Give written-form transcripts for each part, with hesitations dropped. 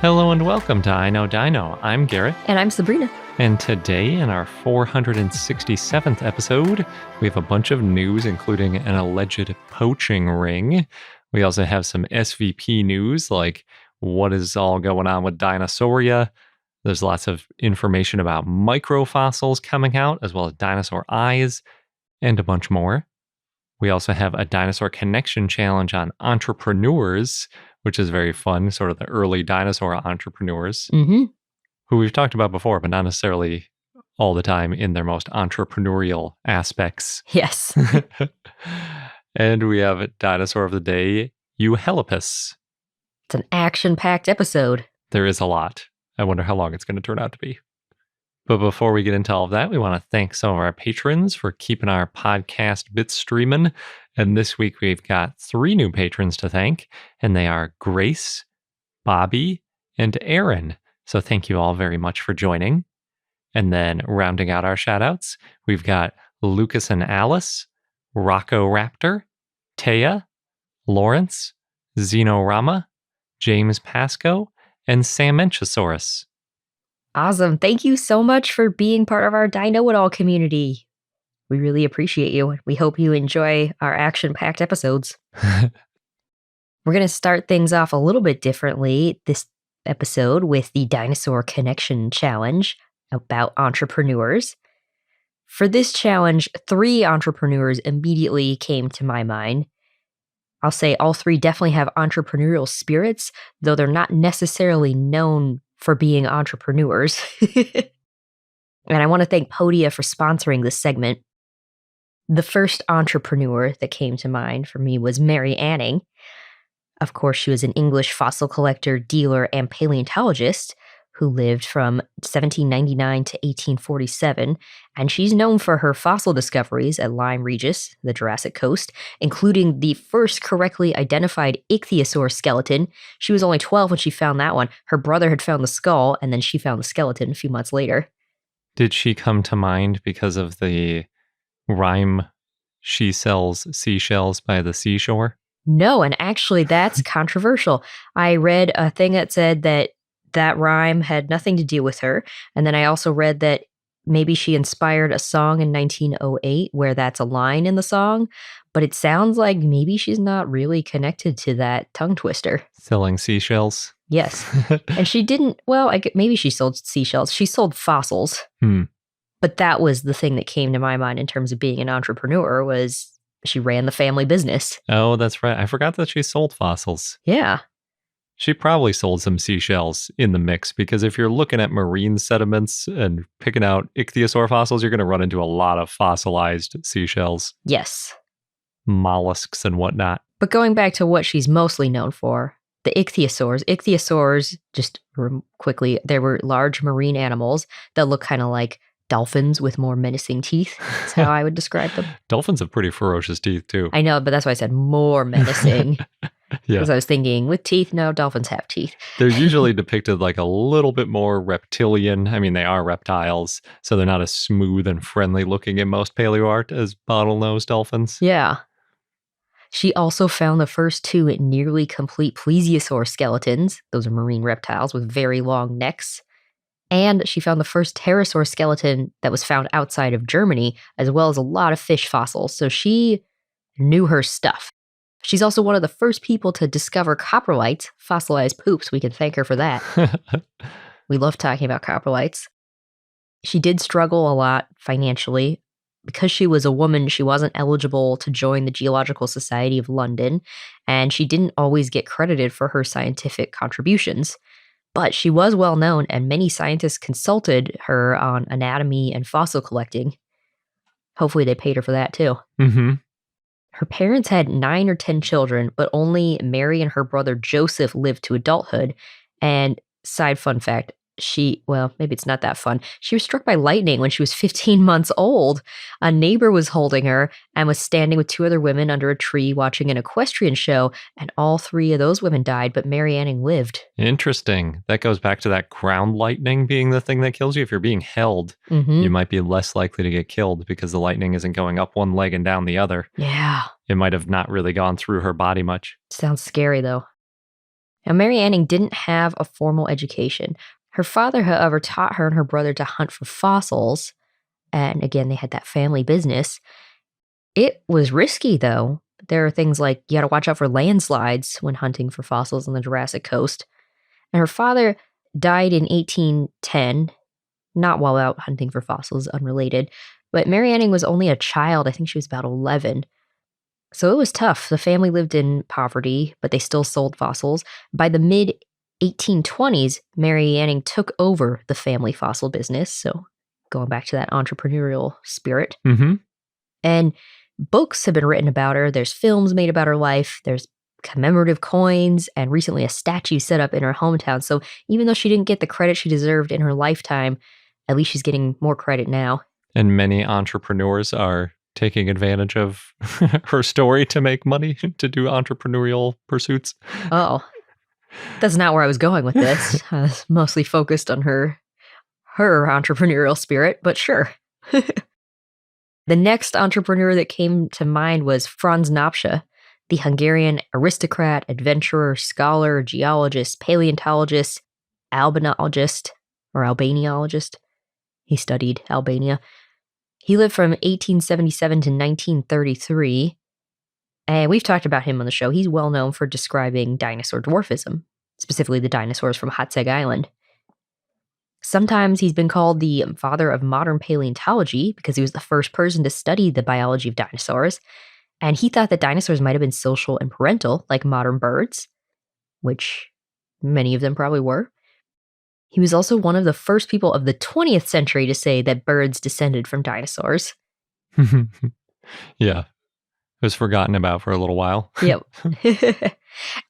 Hello and welcome to I Know Dino. I'm Garrett, And I'm Sabrina. and today in our 467th episode, we have a bunch of news, including an alleged poaching ring. We also have some SVP news, like what is all going on with Dinosauria. There's lots of information about microfossils coming out, as well as dinosaur eyes, and a bunch more. We also have a dinosaur connection challenge on entrepreneurs, which is very fun, sort of the early dinosaur entrepreneurs, who we've talked about before, but not necessarily all the time in their most entrepreneurial aspects. Yes. And we have a dinosaur of the day, Euhelopus. It's an action-packed episode. There is a lot. I wonder how long it's going to turn out to be. But before we get into all of that, we want to thank some of our patrons for keeping our podcast bits streaming. And this week we've got 3 new patrons to thank, and they are Grace, Bobby, and Aaron. So thank you all very much for joining. And then rounding out our shoutouts, we've got Lucas and Alice, Rocco Raptor, Taya, Lawrence, Xenorama, James Pasco, and Mamenchisaurus. Awesome. Thank you so much for being part of our Dino It All community. We really appreciate you. We hope you enjoy our action-packed episodes. We're going to start things off a little bit differently this episode with the Dinosaur Connection Challenge about entrepreneurs. For this challenge, 3 entrepreneurs immediately came to my mind. I'll say all 3 definitely have entrepreneurial spirits, though they're not necessarily known for being entrepreneurs. And I want to thank Podia for sponsoring this segment. The first entrepreneur that came to mind for me was Mary Anning. Of course, she was an English fossil collector, dealer, and paleontologist who lived from 1799 to 1847, and she's known for her fossil discoveries at Lyme Regis, the Jurassic Coast, including the first correctly identified ichthyosaur skeleton. She was only 12 when she found that one. Her brother had found the skull, and then she found the skeleton a few months later. Did she come to mind because of the rhyme, "She sells seashells by the seashore"? No, and actually that's controversial. I read a thing that said that rhyme had nothing to do with her. And then I also read that maybe she inspired a song in 1908 where that's a line in the song, but it sounds like maybe she's not really connected to that tongue twister. Selling seashells? Yes. And she didn't, maybe she sold seashells. She sold fossils. But that was the thing that came to my mind in terms of being an entrepreneur was she ran the family business. Oh, that's right. I forgot that she sold fossils. Yeah. She probably sold some seashells in the mix, because if you're looking at marine sediments and picking out ichthyosaur fossils, you're going to run into a lot of fossilized seashells. Yes. Mollusks and whatnot. But going back to what she's mostly known for, the ichthyosaurs. Ichthyosaurs, just quickly, they were large marine animals that look kind of like dolphins with more menacing teeth. That's how I would describe them. Dolphins have pretty ferocious teeth, too. I know, but that's why I said more menacing. Yeah. Because I was thinking, with teeth, no, dolphins have teeth. They're usually depicted like a little bit more reptilian. I mean, they are reptiles, so they're not as smooth and friendly looking in most paleo art as bottlenose dolphins. Yeah. She also found the first 2 nearly complete plesiosaur skeletons. Those are marine reptiles with very long necks. And she found the first pterosaur skeleton that was found outside of Germany, as well as a lot of fish fossils. So she knew her stuff. She's also one of the first people to discover coprolites, fossilized poops. We can thank her for that. We love talking about coprolites. She did struggle a lot financially. Because she was a woman, she wasn't eligible to join the Geological Society of London, and she didn't always get credited for her scientific contributions. But she was well known, and many scientists consulted her on anatomy and fossil collecting. Hopefully they paid her for that too. Her parents had 9 or 10 children, but only Mary and her brother Joseph lived to adulthood. And side fun fact, maybe it's not that fun. She was struck by lightning when she was 15 months old. A neighbor was holding her and was standing with 2 other women under a tree watching an equestrian show, and all 3 of those women died, but Mary Anning lived. Interesting. That goes back to that ground lightning being the thing that kills you. If you're being held, you might be less likely to get killed because the lightning isn't going up one leg and down the other. Yeah. It might have not really gone through her body much. Sounds scary, though. Now, Mary Anning didn't have a formal education. Her father, however, taught her and her brother to hunt for fossils. And again, they had that family business. It was risky, though. There are things like you got to watch out for landslides when hunting for fossils on the Jurassic coast. And her father died in 1810, not while out hunting for fossils, unrelated. But Mary Anning was only a child. I think she was about 11. So it was tough. The family lived in poverty, but they still sold fossils. By the mid 1820s, Mary Anning took over the family fossil business. So going back to that entrepreneurial spirit. Mm-hmm. And books have been written about her. There's films made about her life. There's commemorative coins and recently a statue set up in her hometown. So even though she didn't get the credit she deserved in her lifetime, at least she's getting more credit now. And many entrepreneurs are taking advantage of her story to make money, to do entrepreneurial pursuits. Oh, that's not where I was going with this. I was mostly focused on her entrepreneurial spirit, but sure. The next entrepreneur that came to mind was Franz Nopcsa, the Hungarian aristocrat, adventurer, scholar, geologist, paleontologist, albanologist, or albaniologist. He studied Albania. He lived from 1877 to 1933, and we've talked about him on the show. He's well known for describing dinosaur dwarfism, specifically the dinosaurs from Hatseg Island. Sometimes he's been called the father of modern paleontology because he was the first person to study the biology of dinosaurs, and he thought that dinosaurs might have been social and parental, like modern birds, which many of them probably were. He was also one of the first people of the 20th century to say that birds descended from dinosaurs. Yeah. It was forgotten about for a little while. Yep.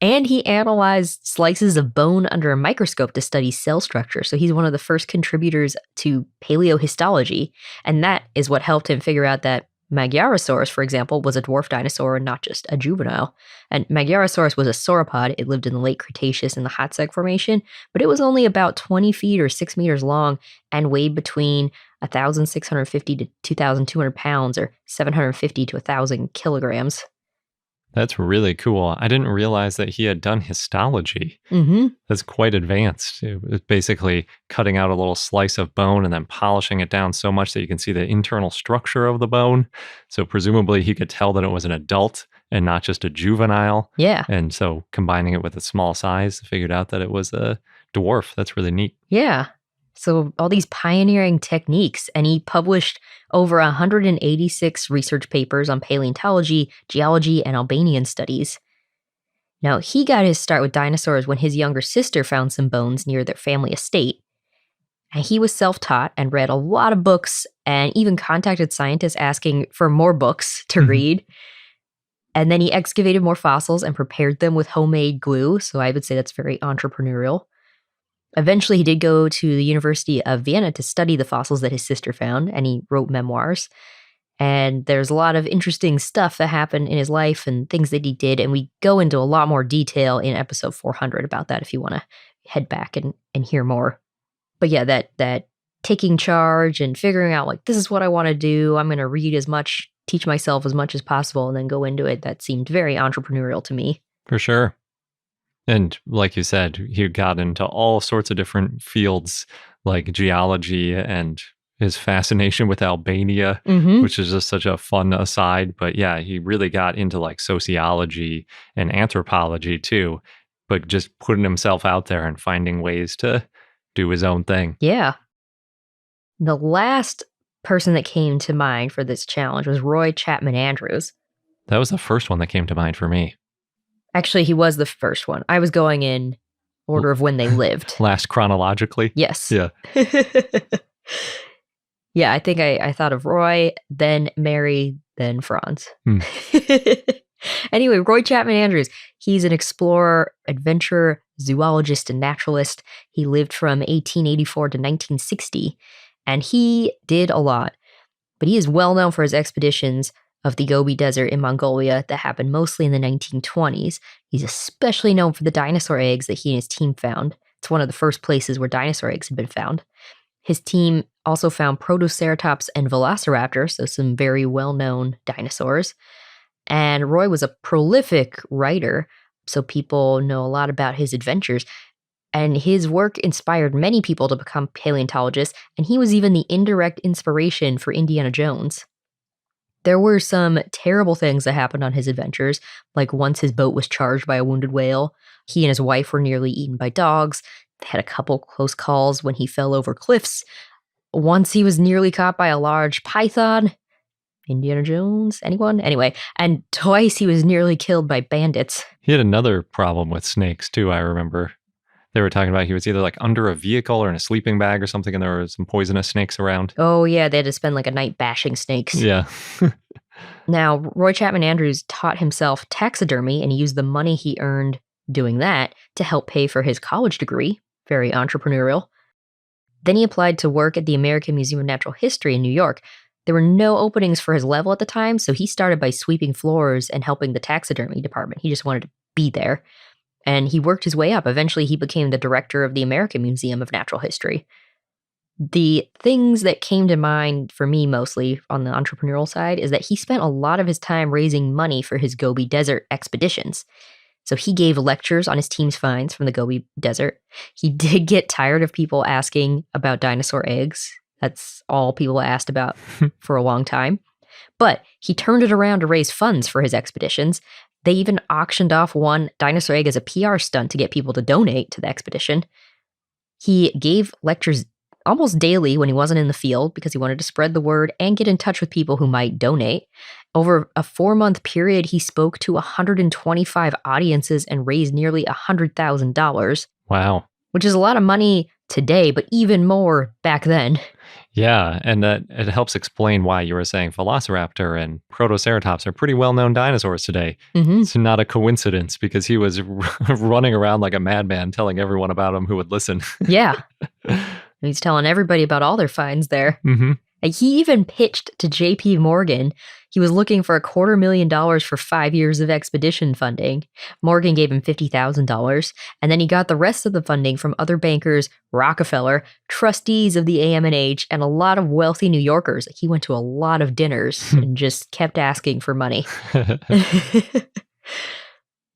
And he analyzed slices of bone under a microscope to study cell structure. So he's one of the first contributors to paleohistology. And that is what helped him figure out that Mamenchisaurus, for example, was a dwarf dinosaur and not just a juvenile. And Mamenchisaurus was a sauropod. It lived in the late Cretaceous in the Hatseg Formation, but it was only about 20 feet or 6 meters long and weighed between 1,650 to 2,200 pounds or 750 to 1,000 kilograms. That's really cool. I didn't realize that he had done histology. Mm-hmm. That's quite advanced. It was basically cutting out a little slice of bone and then polishing it down so much that you can see the internal structure of the bone. So presumably he could tell that it was an adult and not just a juvenile. Yeah. And so combining it with a small size, figured out that it was a dwarf. That's really neat. Yeah. So all these pioneering techniques, and he published over 186 research papers on paleontology, geology, and Albanian studies. Now, he got his start with dinosaurs when his younger sister found some bones near their family estate. And he was self-taught and read a lot of books and even contacted scientists asking for more books to read. And then he excavated more fossils and prepared them with homemade glue. So I would say that's very entrepreneurial. Eventually, he did go to the University of Vienna to study the fossils that his sister found, and he wrote memoirs. And there's a lot of interesting stuff that happened in his life and things that he did, and we go into a lot more detail in episode 400 about that if you want to head back and hear more. But yeah, that taking charge and figuring out, like, this is what I want to do. I'm going to read as much, teach myself as much as possible, and then go into it. That seemed very entrepreneurial to me. For sure. And like you said, he got into all sorts of different fields like geology and his fascination with Albania, which is just such a fun aside. But yeah, he really got into like sociology and anthropology too, but just putting himself out there and finding ways to do his own thing. Yeah. The last person that came to mind for this challenge was Roy Chapman Andrews. That was the first one that came to mind for me. Actually, he was the first one. I was going in order of when they lived. Last chronologically? Yes. Yeah. Yeah, I think I thought of Roy, then Mary, then Franz. Anyway, Roy Chapman Andrews. He's an explorer, adventurer, zoologist, and naturalist. He lived from 1884 to 1960, and he did a lot. But he is well known for his expeditions of the Gobi Desert in Mongolia that happened mostly in the 1920s. He's especially known for the dinosaur eggs that he and his team found. It's one of the first places where dinosaur eggs had been found. His team also found Protoceratops and Velociraptor, so some very well-known dinosaurs. And Roy was a prolific writer. so people know a lot about his adventures. And his work inspired many people to become paleontologists, and he was even the indirect inspiration for Indiana Jones. There were some terrible things that happened on his adventures, like once his boat was charged by a wounded whale. He and his wife were nearly eaten by dogs. They had a couple close calls when he fell over cliffs. Once he was nearly caught by a large python. Indiana Jones? Anyone? Anyway, and twice he was nearly killed by bandits. He had another problem with snakes too, I remember. They were talking about he was either like under a vehicle or in a sleeping bag or something, and there were some poisonous snakes around. Oh yeah, they had to spend like a night bashing snakes. Yeah. Now, Roy Chapman Andrews taught himself taxidermy, and he used the money he earned doing that to help pay for his college degree. Very entrepreneurial. Then he applied to work at the American Museum of Natural History in New York. There were no openings for his level at the time, so he started by sweeping floors and helping the taxidermy department. He just wanted to be there. And he worked his way up. Eventually, he became the director of the American Museum of Natural History. The things that came to mind for me mostly on the entrepreneurial side is that he spent a lot of his time raising money for his Gobi Desert expeditions. So he gave lectures on his team's finds from the Gobi Desert. He did get tired of people asking about dinosaur eggs. That's all people asked about for a long time. But he turned it around to raise funds for his expeditions. They even auctioned off one dinosaur egg as a PR stunt to get people to donate to the expedition. He gave lectures almost daily when he wasn't in the field because he wanted to spread the word and get in touch with people who might donate. Over a 4-month period, he spoke to 125 audiences and raised nearly $100,000. Wow. Which is a lot of money today, but even more back then. Yeah, and it helps explain why you were saying Velociraptor and Protoceratops are pretty well-known dinosaurs today. Mm-hmm. It's not a coincidence because he was running around like a madman telling everyone about them who would listen. Yeah. He's telling everybody about all their finds there. Mm-hmm. He even pitched to J.P. Morgan. He was looking for $250,000 for 5 years of expedition funding. Morgan gave him $50,000, and then he got the rest of the funding from other bankers, Rockefeller, trustees of the AM&H, and a lot of wealthy New Yorkers. He went to a lot of dinners and just kept asking for money.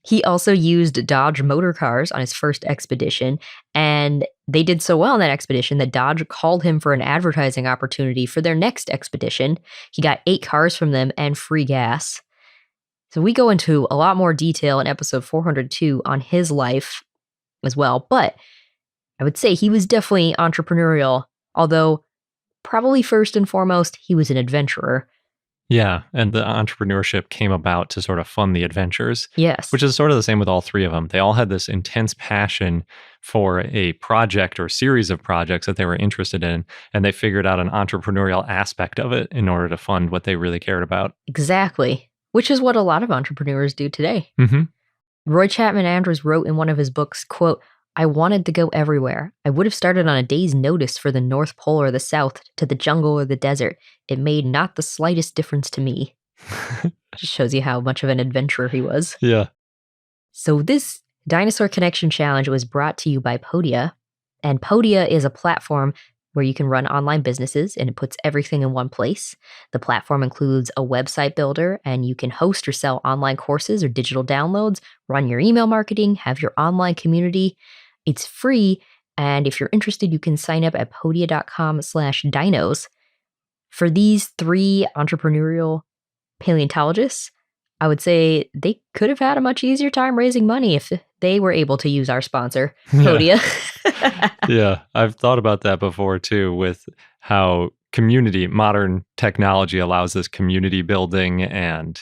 He also used Dodge motor cars on his first expedition, and they did so well on that expedition that Dodge called him for an advertising opportunity for their next expedition. He got 8 cars from them and free gas. So we go into a lot more detail in episode 402 on his life as well, but I would say he was definitely entrepreneurial, although probably first and foremost, he was an adventurer. Yeah, and the entrepreneurship came about to sort of fund the adventures. Yes. Which is sort of the same with all 3 of them. They all had this intense passion for a project or series of projects that they were interested in, and they figured out an entrepreneurial aspect of it in order to fund what they really cared about. Exactly, which is what a lot of entrepreneurs do today. Mm-hmm. Roy Chapman Andrews wrote in one of his books, quote, "I wanted to go everywhere. I would have started on a day's notice for the North Pole or the South, to the jungle or the desert. It made not the slightest difference to me." Just shows you how much of an adventurer he was. Yeah. So this Dinosaur Connection Challenge was brought to you by Podia. And Podia is a platform where you can run online businesses, and it puts everything in one place. The platform includes a website builder, and you can host or sell online courses or digital downloads, run your email marketing, have your online community. It's free, and if you're interested, you can sign up at podia.com/dinos. For these 3 entrepreneurial paleontologists, I would say they could have had a much easier time raising money if they were able to use our sponsor, Podia. Yeah, I've thought about that before too, with how modern technology allows this community building and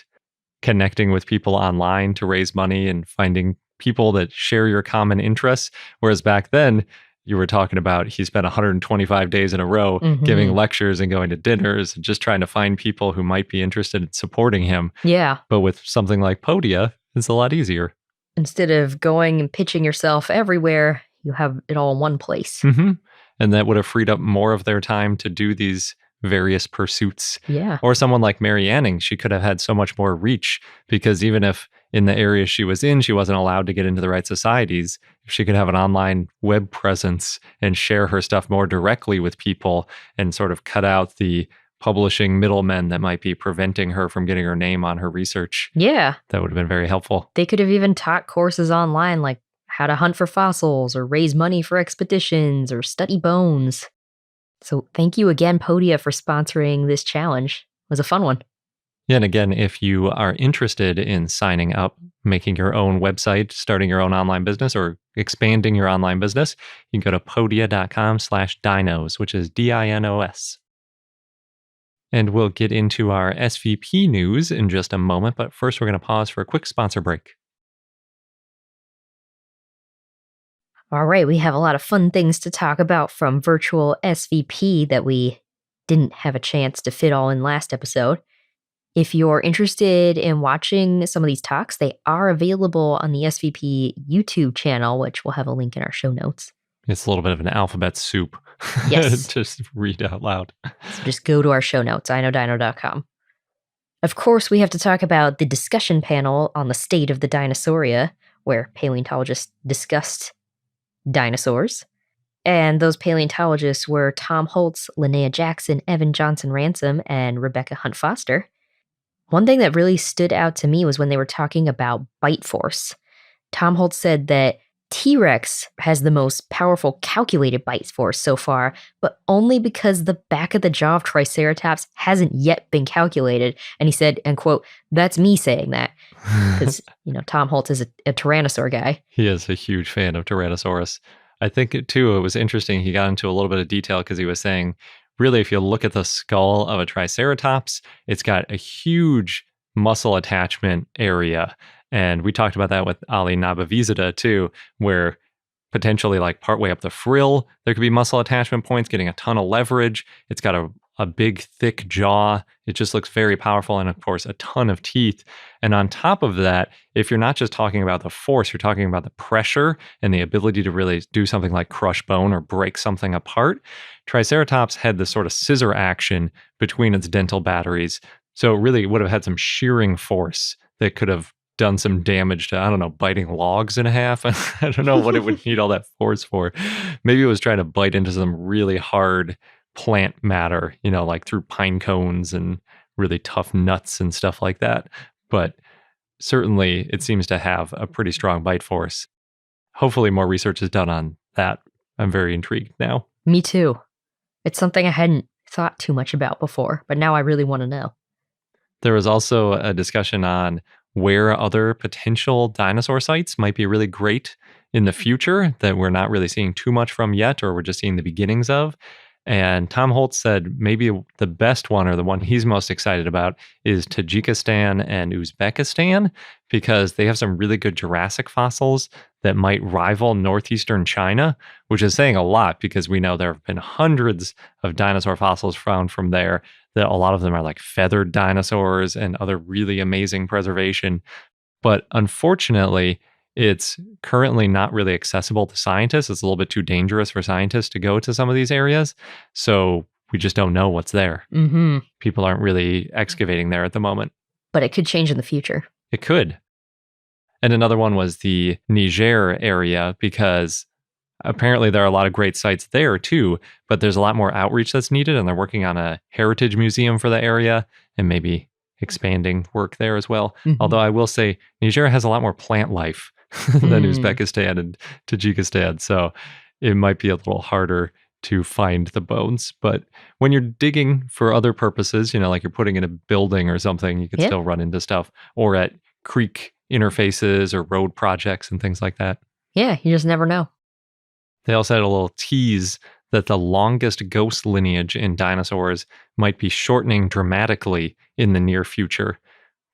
connecting with people online to raise money and finding people that share your common interests. Whereas back then, you were talking about he spent 125 days in a row giving lectures and going to dinners and just trying to find people who might be interested in supporting him. Yeah. But with something like Podia, it's a lot easier. Instead of going and pitching yourself everywhere, you have it all in one place. Mm-hmm. And that would have freed up more of their time to do these various pursuits. Yeah. Or someone like Mary Anning, she could have had so much more reach, because even if in the area she was in, she wasn't allowed to get into the right societies, if she could have an online web presence and share her stuff more directly with people and sort of cut out the publishing middlemen that might be preventing her from getting her name on her research. Yeah. That would have been very helpful. They could have even taught courses online like how to hunt for fossils or raise money for expeditions or study bones. So thank you again, Podia, for sponsoring this challenge. It was a fun one. Yeah, and again, if you are interested in signing up, making your own website, starting your own online business, or expanding your online business, you can go to podia.com/dinos, which is DINOS. And we'll get into our SVP news in just a moment, but first we're going to pause for a quick sponsor break. All right, we have a lot of fun things to talk about from virtual SVP that we didn't have a chance to fit all in last episode. If you're interested in watching some of these talks, they are available on the SVP YouTube channel, which we'll have a link in our show notes. It's a little bit of an alphabet soup. Yes. Just read out loud. So just go to our show notes, iknowdino.com. Of course, we have to talk about the discussion panel on the state of the Dinosauria, where paleontologists discussed dinosaurs. And those paleontologists were Tom Holtz, Linnea Jackson, Evan Johnson Ransom, and Rebecca Hunt Foster. One thing that really stood out to me was when they were talking about bite force. Tom Holtz said that T-Rex has the most powerful calculated bite force so far, but only because the back of the jaw of Triceratops hasn't yet been calculated. And he said, and quote, "That's me saying that." Because, Tom Holtz is a Tyrannosaur guy. He is a huge fan of Tyrannosaurus. I think, it was interesting. He got into a little bit of detail because he was saying, really, if you look at the skull of a Triceratops, it's got a huge muscle attachment area. And we talked about that with Ali Nabavizada too, where potentially like partway up the frill, there could be muscle attachment points, getting a ton of leverage. It's got a big, thick jaw. It just looks very powerful. And of course, a ton of teeth. And on top of that, if you're not just talking about the force, you're talking about the pressure and the ability to really do something like crush bone or break something apart. Triceratops had this sort of scissor action between its dental batteries. So it really would have had some shearing force that could have done some damage to, I don't know, biting logs in half. I don't know what it would need all that force for. Maybe it was trying to bite into some really hard plant matter, like through pine cones and really tough nuts and stuff like that. But certainly it seems to have a pretty strong bite force. Hopefully more research is done on that. I'm very intrigued now. Me too. It's something I hadn't thought too much about before, but now I really want to know. There was also a discussion on where other potential dinosaur sites might be really great in the future that we're not really seeing too much from yet, or we're just seeing the beginnings of. And Tom Holtz said maybe the best one, or the one he's most excited about, is Tajikistan and Uzbekistan, because they have some really good Jurassic fossils that might rival northeastern China, which is saying a lot because we know there have been hundreds of dinosaur fossils found from there, that a lot of them are like feathered dinosaurs and other really amazing preservation. But unfortunately, it's currently not really accessible to scientists. It's a little bit too dangerous for scientists to go to some of these areas. So we just don't know what's there. Mm-hmm. People aren't really excavating there at the moment. But it could change in the future. It could. And another one was the Niger area, because apparently there are a lot of great sites there too, but there's a lot more outreach that's needed, and they're working on a heritage museum for the area and maybe expanding work there as well. Mm-hmm. Although I will say Niger has a lot more plant life than Uzbekistan and Tajikistan, so it might be a little harder to find the bones. But when you're digging for other purposes, like you're putting in a building or something, you can still run into stuff, or at creek interfaces or road projects and things like that. Yeah, you just never know. They also had a little tease that the longest ghost lineage in dinosaurs might be shortening dramatically in the near future,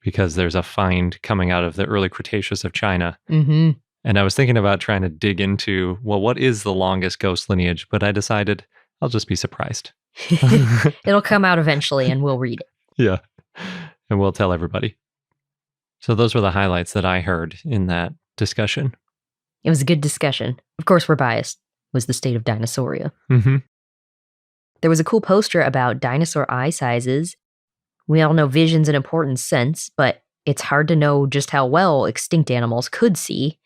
because there's a find coming out of the early Cretaceous of China. Mm-hmm. And I was thinking about trying to dig into, well, what is the longest ghost lineage? But I decided I'll just be surprised. It'll come out eventually and we'll read it. Yeah. And we'll tell everybody. So those were the highlights that I heard in that discussion. It was a good discussion. Of course, we're biased. It was the state of Dinosauria. Mm-hmm. There was a cool poster about dinosaur eye sizes. We all know vision's an important sense, but it's hard to know just how well extinct animals could see.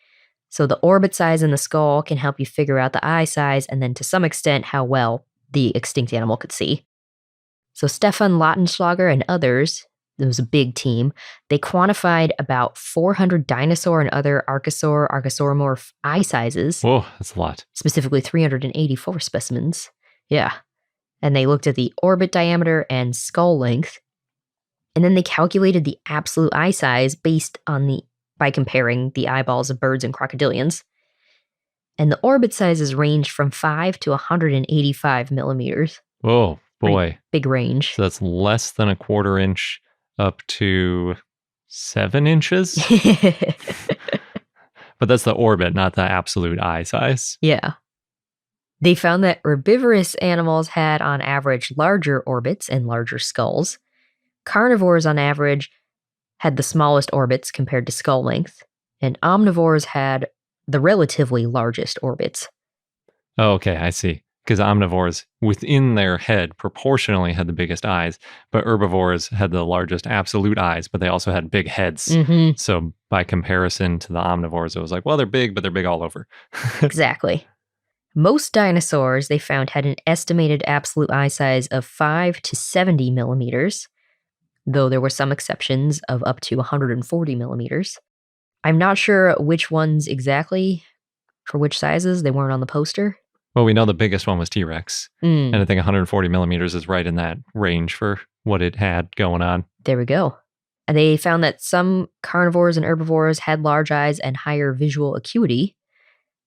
So the orbit size in the skull can help you figure out the eye size, and then to some extent how well the extinct animal could see. So Stefan Lautenschlager and others, it was a big team, they quantified about 400 dinosaur and other archosauromorph eye sizes. Whoa, that's a lot. Specifically 384 specimens. Yeah. And they looked at the orbit diameter and skull length. And then they calculated the absolute eye size by comparing the eyeballs of birds and crocodilians. And the orbit sizes ranged from 5 to 185 millimeters. Oh, boy. Pretty big range. So that's less than a quarter inch up to 7 inches? But that's the orbit, not the absolute eye size. Yeah. They found that herbivorous animals had, on average, larger orbits and larger skulls. Carnivores, on average, had the smallest orbits compared to skull length, and omnivores had the relatively largest orbits. Oh, okay, I see. Because omnivores, within their head, proportionally had the biggest eyes, but herbivores had the largest absolute eyes, but they also had big heads. Mm-hmm. So by comparison to the omnivores, it was like, well, they're big, but they're big all over. Exactly. Most dinosaurs, they found, had an estimated absolute eye size of 5 to 70 millimeters, though there were some exceptions of up to 140 millimeters. I'm not sure which ones exactly, for which sizes. They weren't on the poster. Well, we know the biggest one was T-Rex, Mm, and I think 140 millimeters is right in that range for what it had going on. there we go. And they found that some carnivores and herbivores had large eyes and higher visual acuity.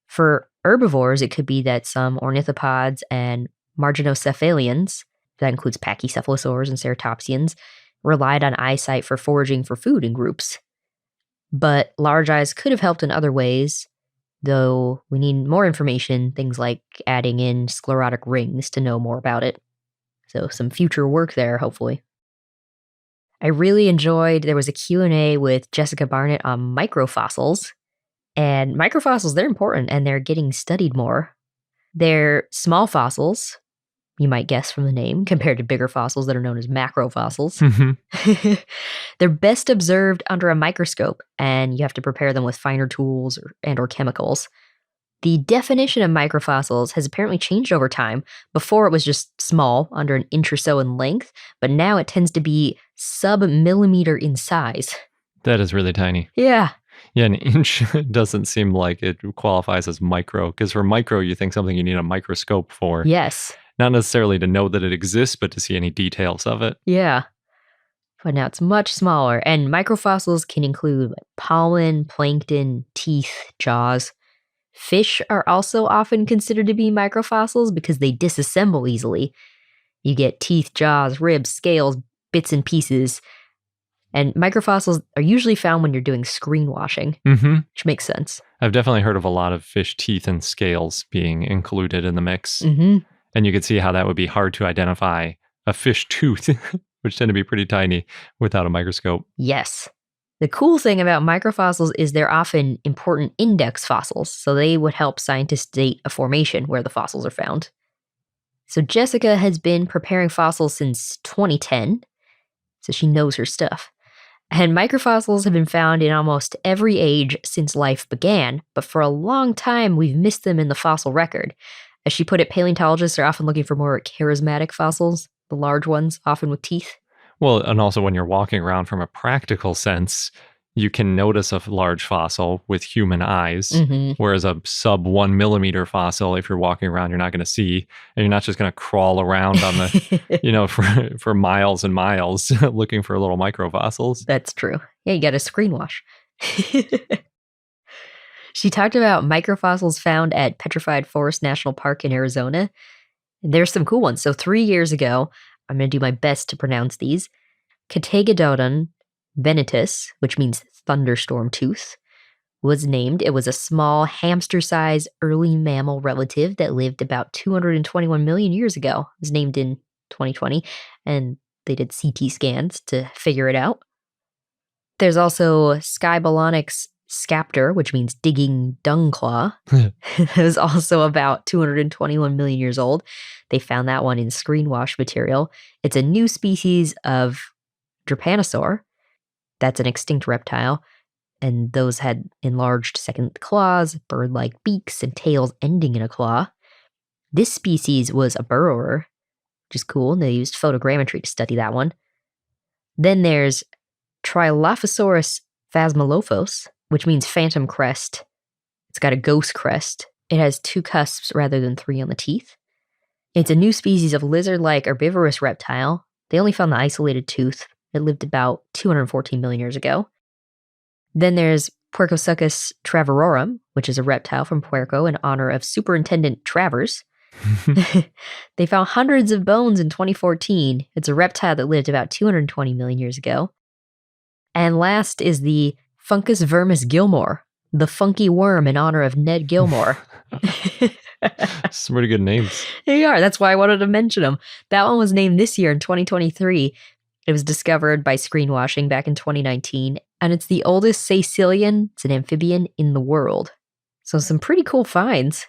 For herbivores, it could be that some ornithopods and marginocephalians, that includes pachycephalosaurs and ceratopsians, relied on eyesight for foraging for food in groups. But large eyes could have helped in other ways, though we need more information, things like adding in sclerotic rings to know more about it. So some future work there, hopefully. I really enjoyed, there was a Q&A with Jessica Barnett on microfossils. And microfossils, they're important and they're getting studied more. They're small fossils, you might guess from the name, compared to bigger fossils that are known as macrofossils. Mhm. They're best observed under a microscope, and you have to prepare them with finer tools or chemicals. The definition of microfossils has apparently changed over time. Before it was just small, under an inch or so in length, but now it tends to be sub-millimeter in size. That is really tiny. Yeah. Yeah, an inch doesn't seem like it qualifies as micro, because for micro, you think something you need a microscope for. Yes. Not necessarily to know that it exists, but to see any details of it. Yeah. But now it's much smaller, and microfossils can include pollen, plankton, teeth, jaws. Fish are also often considered to be microfossils because they disassemble easily. You get teeth, jaws, ribs, scales, bits and pieces. And microfossils are usually found when you're doing screen washing, which makes sense. I've definitely heard of a lot of fish teeth and scales being included in the mix. Mm-hmm. And you could see how that would be hard to identify a fish tooth, which tend to be pretty tiny, without a microscope. Yes. The cool thing about microfossils is they're often important index fossils, so they would help scientists date a formation where the fossils are found. So Jessica has been preparing fossils since 2010, so she knows her stuff. And microfossils have been found in almost every age since life began, but for a long time we've missed them in the fossil record. As she put it, paleontologists are often looking for more charismatic fossils, the large ones, often with teeth. Well, and also when you're walking around from a practical sense, you can notice a large fossil with human eyes, whereas a sub 1 millimeter fossil, if you're walking around, you're not going to see, and you're not just going to crawl around on the, for miles and miles looking for little microfossils. That's true. Yeah, you got to screen wash. She talked about microfossils found at Petrified Forest National Park in Arizona. And there's some cool ones. So 3 years ago, I'm going to do my best to pronounce these. Categodon venatus, which means thunderstorm tooth, was named. It was a small hamster-sized early mammal relative that lived about 221 million years ago. It was named in 2020, and they did CT scans to figure it out. There's also Skybolonyx scapter, which means digging dung claw. It was also about 221 million years old. They found that one in screen wash material. It's a new species of Trypanosaur. That's an extinct reptile. And those had enlarged second claws, bird-like beaks, and tails ending in a claw. This species was a burrower. which is cool. And they used photogrammetry to study that one. Then there's Trilophosaurus phasmolophos, which means phantom crest. It's got a ghost crest. It has 2 cusps rather than 3 on the teeth. It's a new species of lizard-like herbivorous reptile. They only found the isolated tooth. It lived about 214 million years ago. Then there's Puercosuchus travarorum, which is a reptile from Puerco in honor of Superintendent Travers. They found hundreds of bones in 2014. It's a reptile that lived about 220 million years ago. And last is the Fungus vermis Gilmore, the funky worm in honor of Ned Gilmore. Some pretty good names. They are. That's why I wanted to mention them. That one was named this year in 2023. It was discovered by screenwashing back in 2019, and it's the oldest Sicilian, it's an amphibian, in the world. So some pretty cool finds.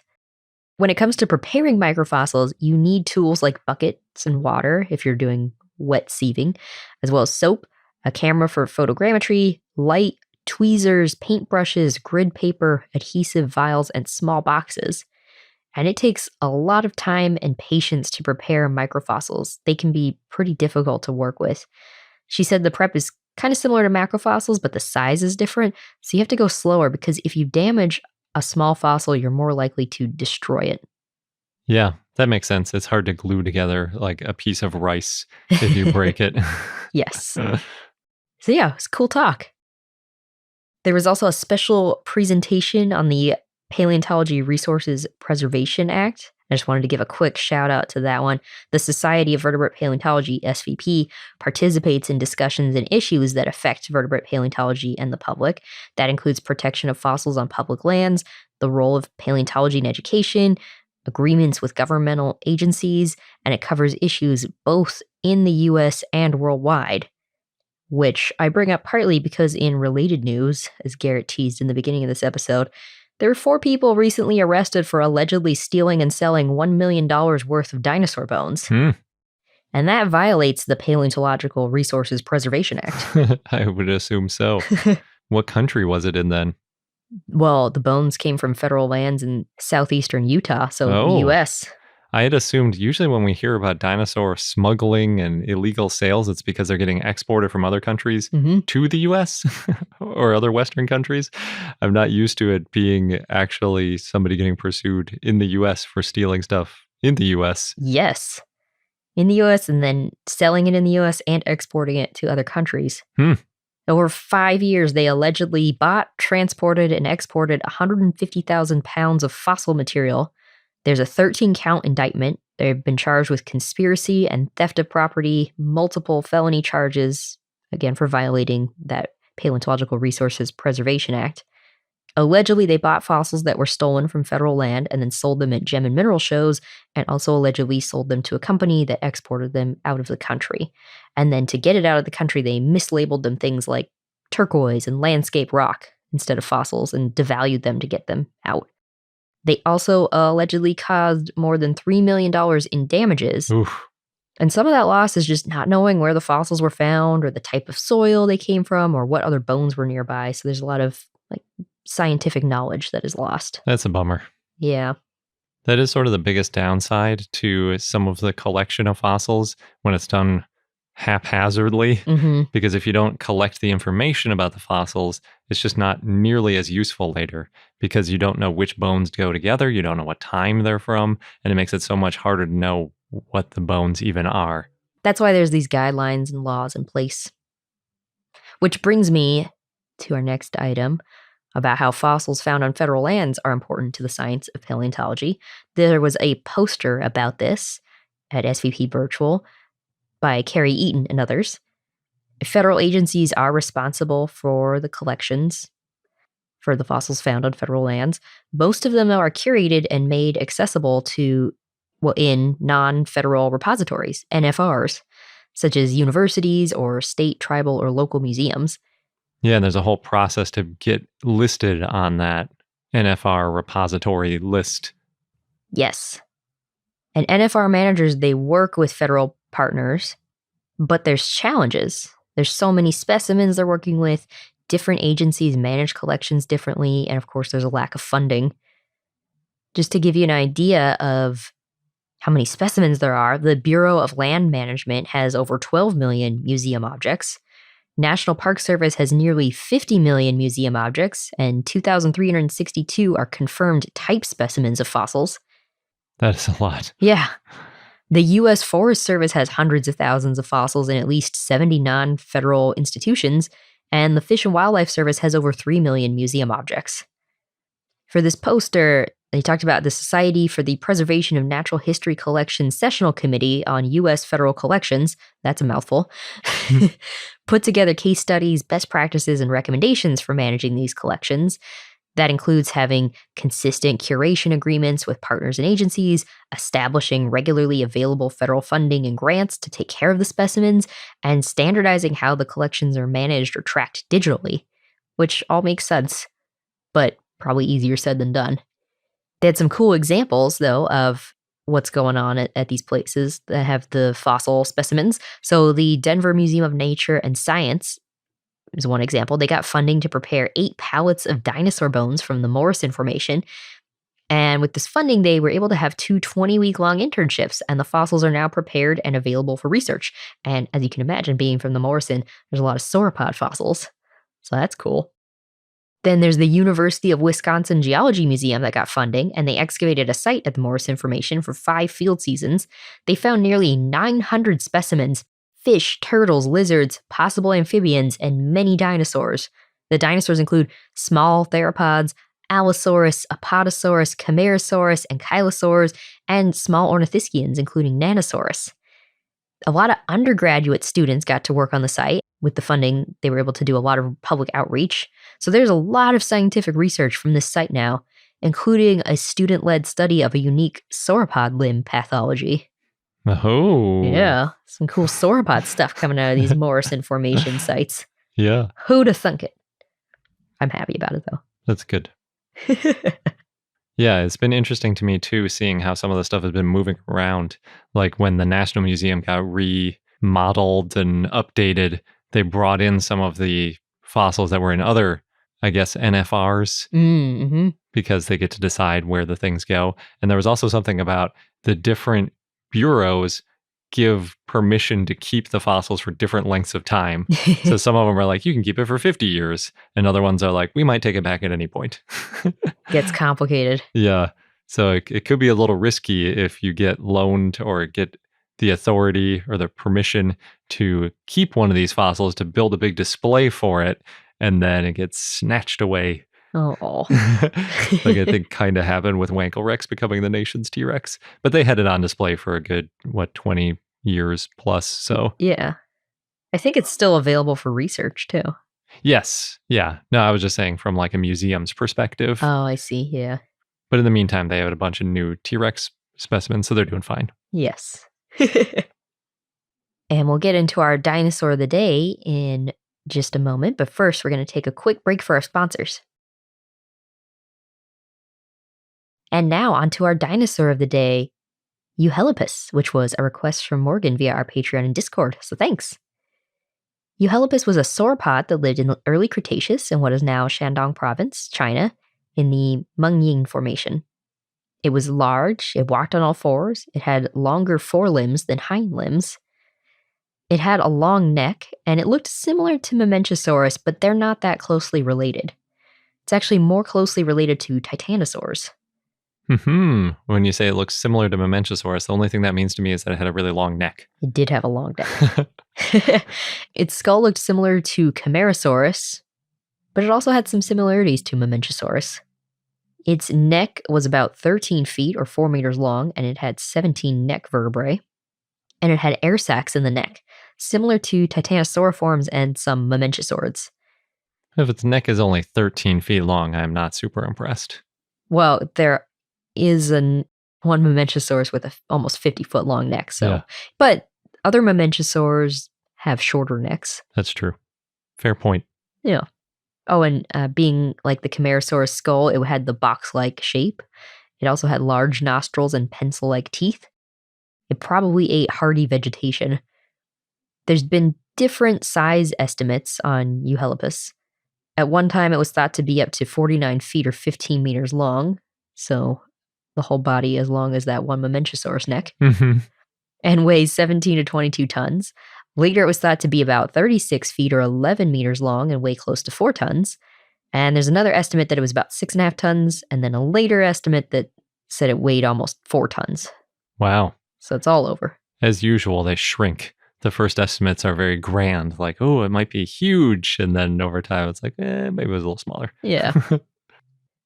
When it comes to preparing microfossils, you need tools like buckets and water if you're doing wet sieving, as well as soap, a camera for photogrammetry, light, tweezers, paintbrushes, grid paper, adhesive vials, and small boxes. And it takes a lot of time and patience to prepare microfossils. They can be pretty difficult to work with. She said the prep is kind of similar to macrofossils, but the size is different. So you have to go slower because if you damage a small fossil, you're more likely to destroy it. Yeah, that makes sense. It's hard to glue together like a piece of rice if you break it. Yes. So yeah, it's cool talk. There was also a special presentation on the Paleontology Resources Preservation Act. I just wanted to give a quick shout out to that one. The Society of Vertebrate Paleontology, SVP, participates in discussions and issues that affect vertebrate paleontology and the public. That includes protection of fossils on public lands, the role of paleontology in education, agreements with governmental agencies, and it covers issues both in the US and worldwide. Which I bring up partly because in related news, as Garrett teased in the beginning of this episode, there were 4 people recently arrested for allegedly stealing and selling $1 million worth of dinosaur bones. And that violates the Paleontological Resources Preservation Act. I would assume so. What country was it in then? Well, the bones came from federal lands in southeastern Utah, so the U.S. I had assumed usually when we hear about dinosaur smuggling and illegal sales, it's because they're getting exported from other countries to the US or other Western countries. I'm not used to it being actually somebody getting pursued in the US for stealing stuff in the US. Yes. In the US and then selling it in the US and exporting it to other countries. Over 5 years, they allegedly bought, transported, and exported 150,000 pounds of fossil material. There's a 13-count indictment. They've been charged with conspiracy and theft of property, multiple felony charges, again, for violating that Paleontological Resources Preservation Act. Allegedly, they bought fossils that were stolen from federal land and then sold them at gem and mineral shows, and also allegedly sold them to a company that exported them out of the country. And then to get it out of the country, they mislabeled them things like turquoise and landscape rock instead of fossils and devalued them to get them out. They also allegedly caused more than $3 million in damages. Oof. And some of that loss is just not knowing where the fossils were found or the type of soil they came from or what other bones were nearby. So there's a lot of scientific knowledge that is lost. That's a bummer. Yeah. That is sort of the biggest downside to some of the collection of fossils when it's done haphazardly, because if you don't collect the information about the fossils, it's just not nearly as useful later because you don't know which bones go together, you don't know what time they're from, and it makes it so much harder to know what the bones even are. That's why there's these guidelines and laws in place. Which brings me to our next item about how fossils found on federal lands are important to the science of paleontology. There was a poster about this at SVP Virtual by Carrie Eaton and others. Federal agencies are responsible for the collections for the fossils found on federal lands. Most of them, though, are curated and made accessible in non-federal repositories, NFRs, such as universities or state, tribal, or local museums. Yeah, and there's a whole process to get listed on that NFR repository list. Yes. And NFR managers, they work with federal partners, but there's challenges. There's so many specimens they're working with. Different agencies manage collections differently. And of course, there's a lack of funding. Just to give you an idea of how many specimens there are, the Bureau of Land Management has over 12 million museum objects. National Park Service has nearly 50 million museum objects, and 2,362 are confirmed type specimens of fossils. That is a lot. Yeah. The U.S. Forest Service has hundreds of thousands of fossils in at least 70 non-federal institutions, and the Fish and Wildlife Service has over 3 million museum objects. For this poster, they talked about the Society for the Preservation of Natural History Collections Sessional Committee on U.S. Federal Collections, that's a mouthful, put together case studies, best practices, and recommendations for managing these collections. That includes having consistent curation agreements with partners and agencies, establishing regularly available federal funding and grants to take care of the specimens, and standardizing how the collections are managed or tracked digitally, which all makes sense, but probably easier said than done. They had some cool examples, though, of what's going on at these places that have the fossil specimens. So the Denver Museum of Nature and Science is one example. They got funding to prepare 8 pallets of dinosaur bones from the Meng-Yin Formation. And with this funding, they were able to have 2 20-week-long internships, and the fossils are now prepared and available for research. And as you can imagine, being from the Meng-Yin, there's a lot of sauropod fossils. So that's cool. Then there's the University of Wisconsin Geology Museum that got funding, and they excavated a site at the Meng-Yin Formation for 5 field seasons. They found nearly 900 specimens, fish, turtles, lizards, possible amphibians, and many dinosaurs. The dinosaurs include small theropods, Allosaurus, Apatosaurus, Camarasaurus, and Ankylosaurs, and small ornithischians, including Nanosaurus. A lot of undergraduate students got to work on the site. With the funding, they were able to do a lot of public outreach. So there's a lot of scientific research from this site now, including a student-led study of a unique sauropod limb pathology. Oh. Yeah, some cool sauropod stuff coming out of these Meng-Yin Formation sites. Yeah. Who'd have thunk it? I'm happy about it, though. That's good. Yeah, it's been interesting to me, too, seeing how some of the stuff has been moving around. Like when the National Museum got remodeled and updated, they brought in some of the fossils that were in other, I guess, NFRs, because they get to decide where the things go. And there was also something about the different bureaus give permission to keep the fossils for different lengths of time. So some of them are like, you can keep it for 50 years. And other ones are like, we might take it back at any point. Gets complicated. Yeah. So it could be a little risky if you get loaned or get the authority or the permission to keep one of these fossils to build a big display for it, and then it gets snatched away. Oh. Like I think kind of happened with Wankelrex becoming the nation's T-Rex. But they had it on display for a good, 20 years plus. So yeah. I think it's still available for research, too. Yes. Yeah. No, I was just saying from like a museum's perspective. Oh, I see. Yeah. But in the meantime, they have a bunch of new T-Rex specimens, so they're doing fine. Yes. And we'll get into our dinosaur of the day in just a moment. But first, we're going to take a quick break for our sponsors. And now onto our dinosaur of the day, Euhelopus, which was a request from Morgan via our Patreon and Discord. So thanks. Euhelopus was a sauropod that lived in the Early Cretaceous in what is now Shandong Province, China, in the Meng-Yin Formation. It was large, it walked on all fours, it had longer forelimbs than hindlimbs. It had a long neck, and it looked similar to Mamenchisaurus, but they're not that closely related. It's actually more closely related to titanosaurs. When you say it looks similar to Mamenchisaurus, the only thing that means to me is that it had a really long neck. It did have a long neck. Its skull looked similar to Camarasaurus, but it also had some similarities to Mamenchisaurus. Its neck was about 13 feet or 4 meters long, and it had 17 neck vertebrae. And it had air sacs in the neck, similar to titanosauriforms and some Mamenchisaurids. If its neck is only 13 feet long, I'm not super impressed. Well, there is one Mamenchisaurus with a almost 50-foot long neck. So, yeah. But other Mamenchisaurs have shorter necks. That's true. Fair point. Yeah. Oh, and being like the Camarasaurus skull, it had the box-like shape. It also had large nostrils and pencil-like teeth. It probably ate hardy vegetation. There's been different size estimates on Euhelopus. At one time, it was thought to be up to 49 feet or 15 meters long. So the whole body as long as that one Mamenchisaurus neck, Hmm. and weighs 17 to 22 tons. Later, it was thought to be about 36 feet or 11 meters long and weigh close to 4 tons. And there's another estimate that it was about 6.5 tons, and then a later estimate that said it weighed almost 4 tons. Wow. So it's all over. As usual, they shrink. The first estimates are very grand, like, oh, it might be huge. And then over time, it's like, maybe it was a little smaller. Yeah.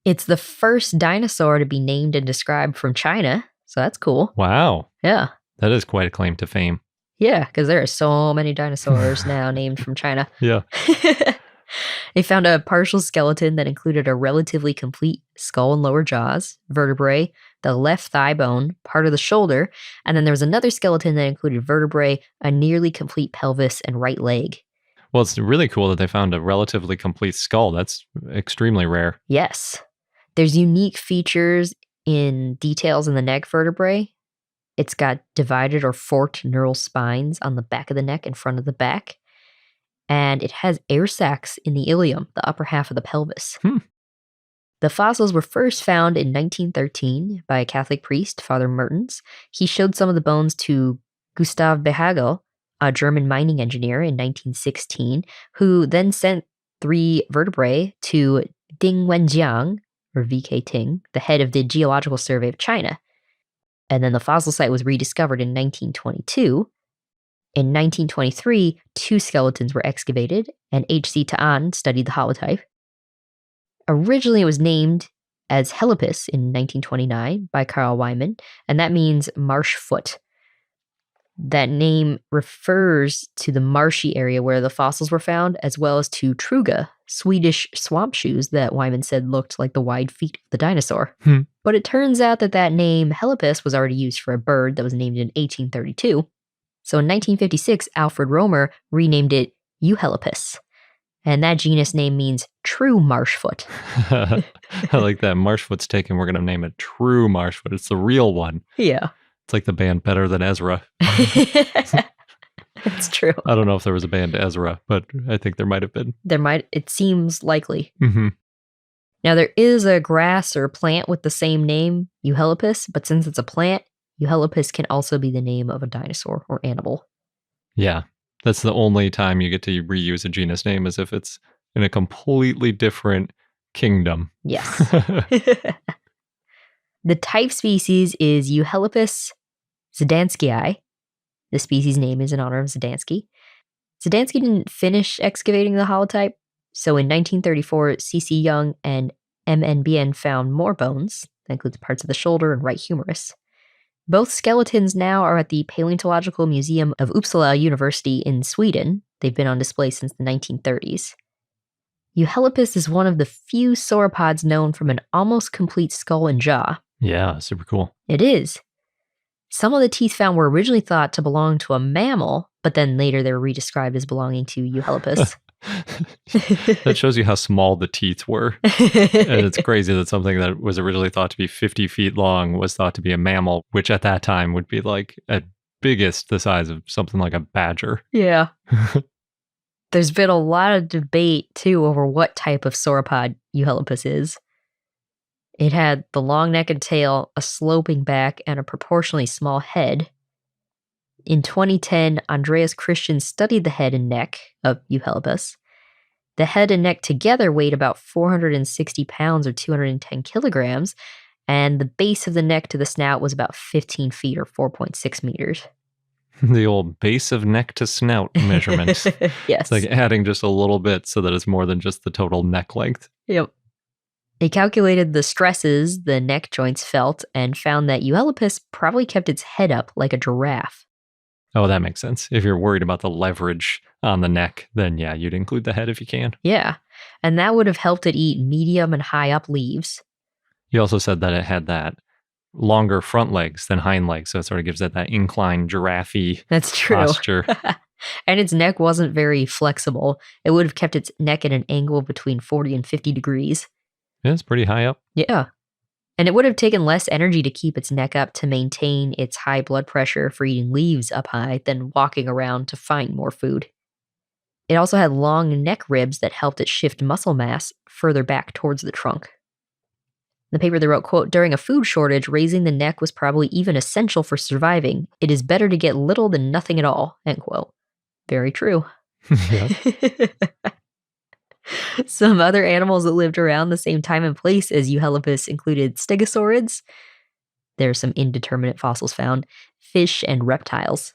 It's the first dinosaur to be named and described from China, so that's cool. Wow. Yeah. That is quite a claim to fame. Yeah, because there are so many dinosaurs now named from China. Yeah. They found a partial skeleton that included a relatively complete skull and lower jaws, vertebrae, the left thigh bone, part of the shoulder, and then there was another skeleton that included vertebrae, a nearly complete pelvis, and right leg. Well, it's really cool that they found a relatively complete skull. That's extremely rare. Yes. There's unique features in details in the neck vertebrae. It's got divided or forked neural spines on the back of the neck and front of the back. And it has air sacs in the ilium, the upper half of the pelvis. The fossils were first found in 1913 by a Catholic priest, Father Mertens. He showed some of the bones to Gustav Behagel, a German mining engineer, in 1916, who then sent 3 vertebrae to Ding Wenjiang, or VK Ting, the head of the Geological Survey of China. And then the fossil site was rediscovered in 1922. In 1923, 2 skeletons were excavated, and H.C. Ta'an studied the holotype. Originally, it was named as Euhelopus in 1929 by Carl Wyman, and that means marsh foot. That name refers to the marshy area where the fossils were found, as well as to Truga, Swedish swamp shoes that Wyman said looked like the wide feet of the dinosaur. But it turns out that name Euhelopus was already used for a bird that was named in 1832. So in 1956, Alfred Romer renamed it Euhelopus. And that genus name means true marshfoot. I like that. Marshfoot's taken. We're going to name it True Marshfoot. It's the real one. Yeah. It's like the band Better Than Ezra. It's true. I don't know if there was a band Ezra, but I think there might have been. It seems likely. Mm-hmm. Now, there is a grass or plant with the same name, Euhelopus, but since it's a plant, Euhelopus can also be the name of a dinosaur or animal. Yeah, that's the only time you get to reuse a genus name, is if it's in a completely different kingdom. Yes. The type species is Euhelopus zdanskii. The species name is in honor of Zdansky. Zdansky didn't finish excavating the holotype, so in 1934, C.C. Young and M.N.B.N. found more bones. That includes parts of the shoulder and right humerus. Both skeletons now are at the Paleontological Museum of Uppsala University in Sweden. They've been on display since the 1930s. Euhelopus is one of the few sauropods known from an almost complete skull and jaw. Yeah, super cool. It is. Some of the teeth found were originally thought to belong to a mammal, but then later they were redescribed as belonging to Euhelopus. That shows you how small the teeth were. And it's crazy that something that was originally thought to be 50 feet long was thought to be a mammal, which at that time would be like at biggest the size of something like a badger. Yeah. There's been a lot of debate, too, over what type of sauropod Euhelopus is. It had the long neck and tail, a sloping back, and a proportionally small head. In 2010, Andreas Christian studied the head and neck of Euhelopus. The head and neck together weighed about 460 pounds or 210 kilograms, and the base of the neck to the snout was about 15 feet or 4.6 meters. The old base of neck to snout measurement. Yes. It's like adding just a little bit so that it's more than just the total neck length. Yep. They calculated the stresses the neck joints felt and found that Euhelopus probably kept its head up like a giraffe. Oh, that makes sense. If you're worried about the leverage on the neck, then yeah, you'd include the head if you can. Yeah, and that would have helped it eat medium and high up leaves. You also said that it had that longer front legs than hind legs, so it sort of gives it that inclined giraffe That's true. posture. And its neck wasn't very flexible. It would have kept its neck at an angle between 40 and 50 degrees. Yeah, it's pretty high up. Yeah. And it would have taken less energy to keep its neck up to maintain its high blood pressure for eating leaves up high than walking around to find more food. It also had long neck ribs that helped it shift muscle mass further back towards the trunk. The paper they wrote, quote, "During a food shortage, raising the neck was probably even essential for surviving. It is better to get little than nothing at all," end quote. Very true. Yeah. Some other animals that lived around the same time and place as Euhelopus included stegosaurids. There are some indeterminate fossils found, fish, and reptiles.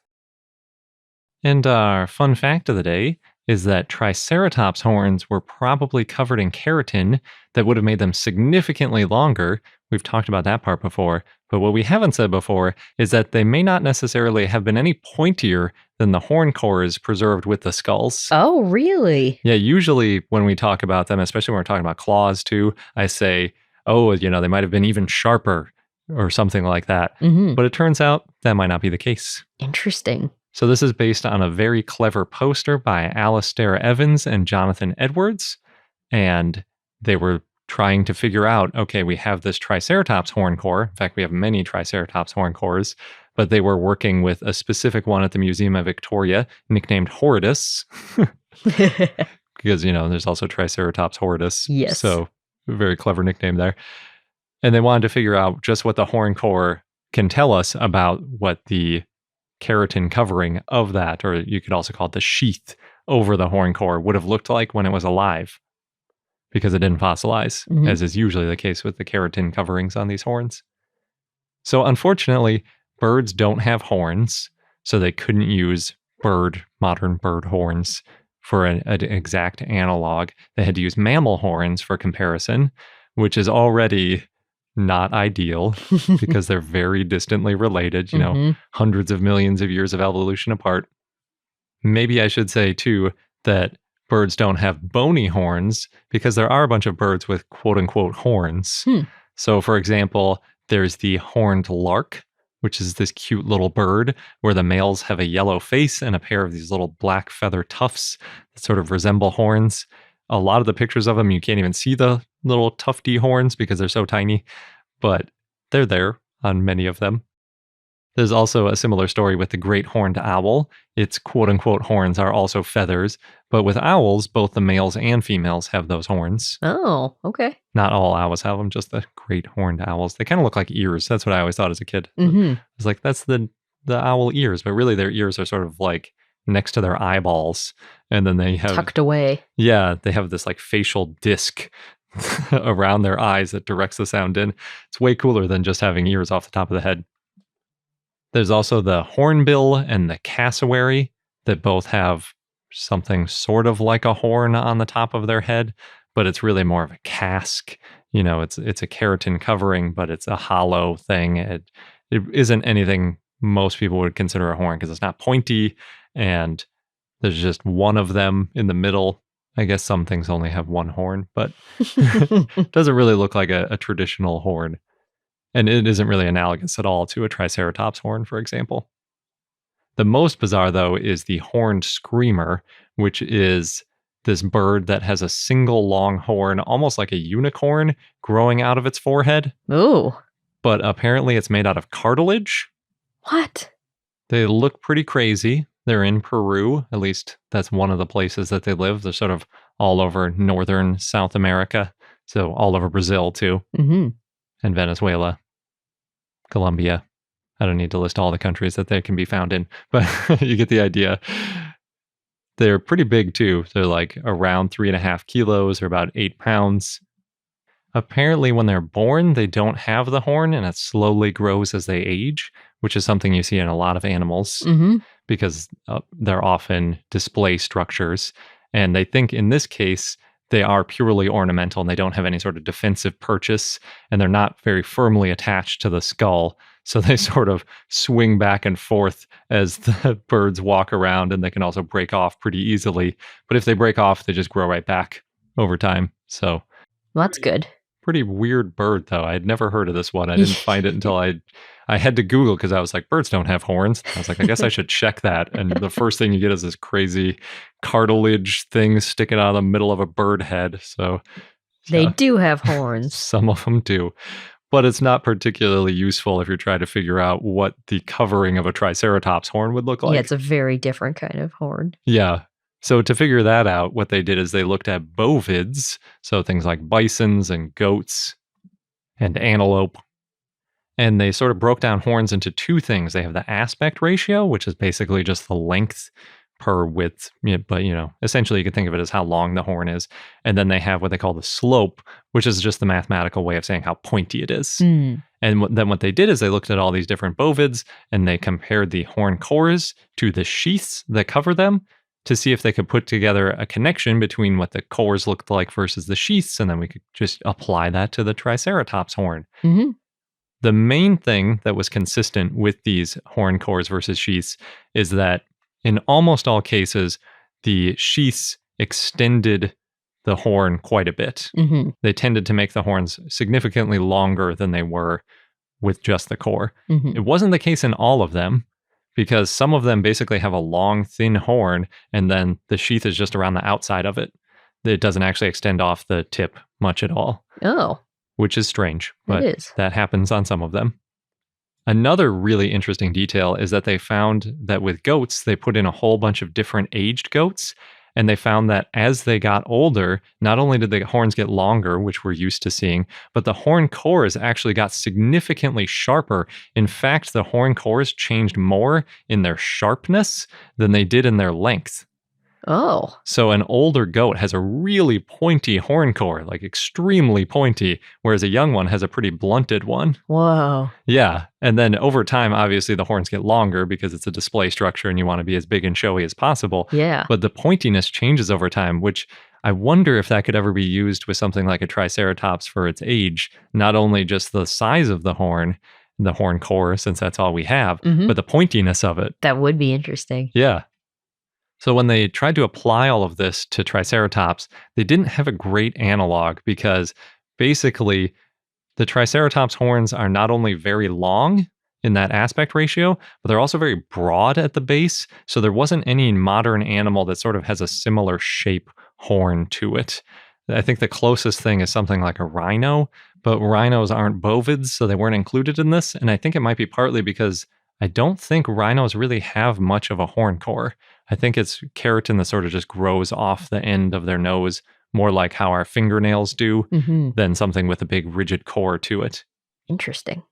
And our fun fact of the day is that Triceratops horns were probably covered in keratin that would have made them significantly longer. We've talked about that part before. But what we haven't said before is that they may not necessarily have been any pointier than the horn cores preserved with the skulls. Oh, really? Yeah, usually when we talk about them, especially when we're talking about claws too, I say, oh, they might have been even sharper or something like that. Mm-hmm. But it turns out that might not be the case. Interesting. So this is based on a very clever poster by Alastair Evans and Jonathan Edwards. And they were trying to figure out, okay, we have this Triceratops horn core. In fact, we have many Triceratops horn cores, but they were working with a specific one at the Museum of Victoria, nicknamed Horridus. Because, there's also Triceratops horridus. Yes. So, very clever nickname there. And they wanted to figure out just what the horn core can tell us about what the keratin covering of that, or you could also call it the sheath over the horn core, would have looked like when it was alive. Because it didn't fossilize, as is usually the case with the keratin coverings on these horns. So, unfortunately, birds don't have horns, so they couldn't use modern bird horns for an exact analog. They had to use mammal horns for comparison, which is already not ideal because they're very distantly related, hundreds of millions of years of evolution apart. Maybe I should say, too, that birds don't have bony horns because there are a bunch of birds with quote-unquote horns. So, for example, there's the horned lark, which is this cute little bird where the males have a yellow face and a pair of these little black feather tufts that sort of resemble horns. A lot of the pictures of them, you can't even see the little tufty horns because they're so tiny, but they're there on many of them. There's also a similar story with the great horned owl. Its quote-unquote horns are also feathers, but with owls, both the males and females have those horns. Oh, okay. Not all owls have them, just the great horned owls. They kind of look like ears. That's what I always thought as a kid. It's like, that's the owl ears, but really their ears are sort of like next to their eyeballs. And then they have... tucked away. Yeah, they have this like facial disc around their eyes that directs the sound in. It's way cooler than just having ears off the top of the head. There's also the hornbill and the cassowary that both have something sort of like a horn on the top of their head, but it's really more of a casque. It's a keratin covering, but it's a hollow thing. It isn't anything most people would consider a horn because it's not pointy, and there's just one of them in the middle. I guess some things only have one horn, but it doesn't really look like a traditional horn. And it isn't really analogous at all to a Triceratops horn, for example. The most bizarre, though, is the horned screamer, which is this bird that has a single long horn, almost like a unicorn, growing out of its forehead. Ooh. But apparently it's made out of cartilage. What? They look pretty crazy. They're in Peru. At least that's one of the places that they live. They're sort of all over northern South America. So all over Brazil, too. And Venezuela. Colombia. I don't need to list all the countries that they can be found in, but you get the idea. They're pretty big too. They're like around 3.5 kilos or about 8 pounds. Apparently when they're born, they don't have the horn and it slowly grows as they age, which is something you see in a lot of animals because they're often display structures. And they think in this case, they are purely ornamental and they don't have any sort of defensive purchase, and they're not very firmly attached to the skull. So they sort of swing back and forth as the birds walk around, and they can also break off pretty easily. But if they break off, they just grow right back over time. So well, that's good. Pretty weird bird, though. I had never heard of this one. I didn't find it until I had to Google because I was like, birds don't have horns. I was like, I guess I should check that. And the first thing you get is this crazy cartilage thing sticking out of the middle of a bird head. So they do have horns. Some of them do. But it's not particularly useful if you're trying to figure out what the covering of a Triceratops horn would look like. Yeah, it's a very different kind of horn. Yeah. So to figure that out, what they did is they looked at bovids, so things like bisons and goats, and antelope. And they sort of broke down horns into two things. They have the aspect ratio, which is basically just the length per width, but essentially you could think of it as how long the horn is. And then they have what they call the slope, which is just the mathematical way of saying how pointy it is. And then what they did is they looked at all these different bovids and they compared the horn cores to the sheaths that cover them to see if they could put together a connection between what the cores looked like versus the sheaths. And then we could just apply that to the Triceratops horn. The main thing that was consistent with these horn cores versus sheaths is that in almost all cases, the sheaths extended the horn quite a bit. They tended to make the horns significantly longer than they were with just the core. It wasn't the case in all of them, because some of them basically have a long, thin horn, and then the sheath is just around the outside of it. It doesn't actually extend off the tip much at all. Oh. Which is strange, but that happens on some of them. Another really interesting detail is that they found that with goats, they put in a whole bunch of different aged goats, and they found that as they got older, not only did the horns get longer, which we're used to seeing, but the horn cores actually got significantly sharper. In fact, the horn cores changed more in their sharpness than they did in their length. Oh. So an older goat has a really pointy horn core, like extremely pointy, whereas a young one has a pretty blunted one. Whoa. Yeah. And then over time, obviously, the horns get longer because it's a display structure and you want to be as big and showy as possible. Yeah. But the pointiness changes over time, which I wonder if that could ever be used with something like a Triceratops for its age, not only just the size of the horn core, since that's all we have, but the pointiness of it. That would be interesting. Yeah. So when they tried to apply all of this to Triceratops, they didn't have a great analog because basically the Triceratops horns are not only very long in that aspect ratio, but they're also very broad at the base. So there wasn't any modern animal that sort of has a similar shape horn to it. I think the closest thing is something like a rhino, but rhinos aren't bovids, so they weren't included in this. And I think it might be partly because I don't think rhinos really have much of a horn core. I think it's keratin that sort of just grows off the end of their nose, more like how our fingernails do, than something with a big rigid core to it. Interesting.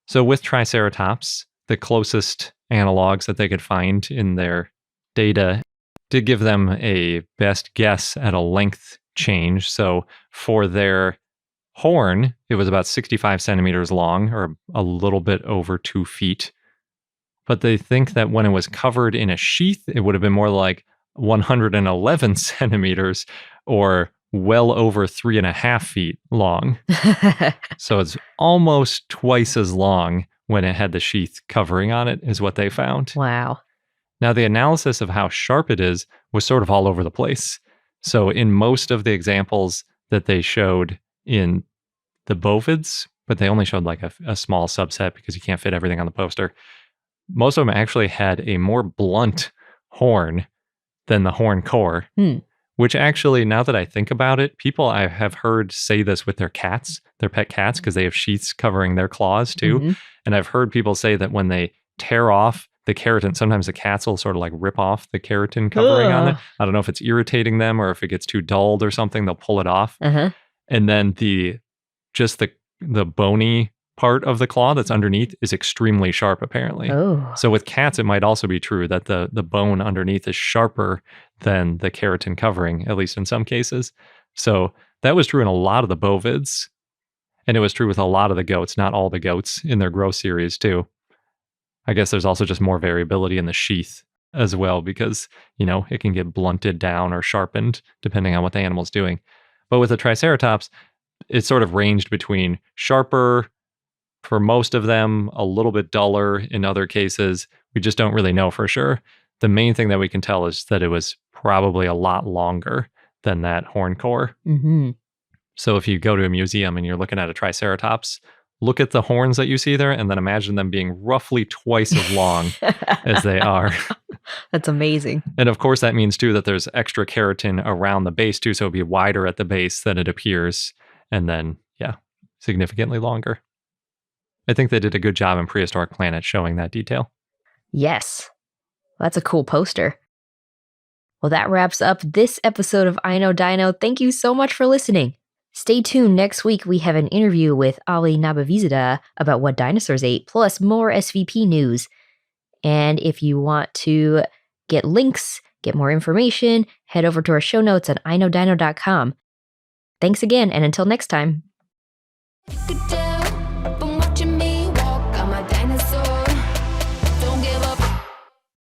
So with Triceratops, the closest analogs that they could find in their data did give them a best guess at a length change. So for their horn, it was about 65 centimeters long, or a little bit over 2 feet. But they think that when it was covered in a sheath, it would have been more like 111 centimeters, or well over 3.5 feet long. So it's almost twice as long when it had the sheath covering on it, is what they found. Wow. Now, the analysis of how sharp it is was sort of all over the place. So in most of the examples that they showed in the bovids, but they only showed like a small subset because you can't fit everything on the poster, most of them actually had a more blunt horn than the horn core, which actually, now that I think about it, people I have heard say this with their cats, their pet cats, because they have sheaths covering their claws too. And I've heard people say that when they tear off the keratin, sometimes the cats will sort of like rip off the keratin covering on it. I don't know if it's irritating them or if it gets too dulled or something, they'll pull it off. And then the bony part of the claw that's underneath is extremely sharp, apparently. So with cats, it might also be true that the bone underneath is sharper than the keratin covering, at least in some cases. So that was true in a lot of the bovids. And it was true with a lot of the goats, not all the goats in their growth series too. I guess there's also just more variability in the sheath as well, because, it can get blunted down or sharpened depending on what the animal's doing. But with the Triceratops, it sort of ranged between sharper for most of them, a little bit duller in other cases. We just don't really know for sure. The main thing that we can tell is that it was probably a lot longer than that horn core. So if you go to a museum and you're looking at a Triceratops, look at the horns that you see there and then imagine them being roughly twice as long as they are. That's amazing. And of course, that means too that there's extra keratin around the base too, so it'd be wider at the base than it appears. And then, significantly longer. I think they did a good job in Prehistoric Planet showing that detail. Yes. That's a cool poster. Well, that wraps up this episode of I Know Dino. Thank you so much for listening. Stay tuned. Next week, we have an interview with Ali Nabavizadeh about what dinosaurs ate, plus more SVP news. And if you want to get links, get more information, head over to our show notes at iknowdino.com. Thanks again, and until next time. Good day.